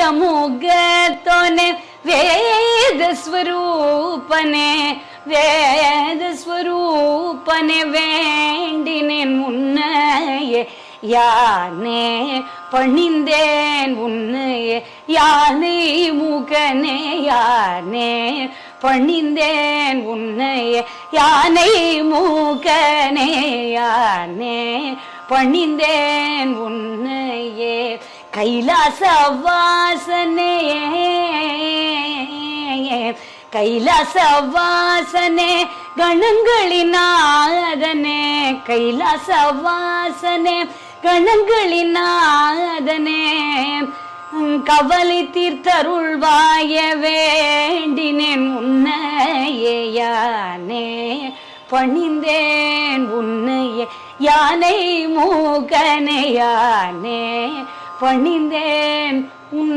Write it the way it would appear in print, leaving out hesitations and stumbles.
வேழமுகத்தோனே வேதஸ்வரூபனே வேதஸ்வரூபனே வேண்டினேன் உன்னையே யானே பணிந்தேன் உன்னையே யானை முகனே யானே பணிந்தேன் உன்னையே யானை மூகனே யானே பணிந்தேன் உன்னையே கைலாச வாசனே கைலாச வாசனே கணங்களினாதனே கைலாச வாசனே கணங்களினாதனே கவலை தீர்த்தருள்வாய வேண்டினேன் உன்னையே யானே பணிந்தேன் உன்னையே யானை மூகனே யானே பணிந்தேன் உன்னை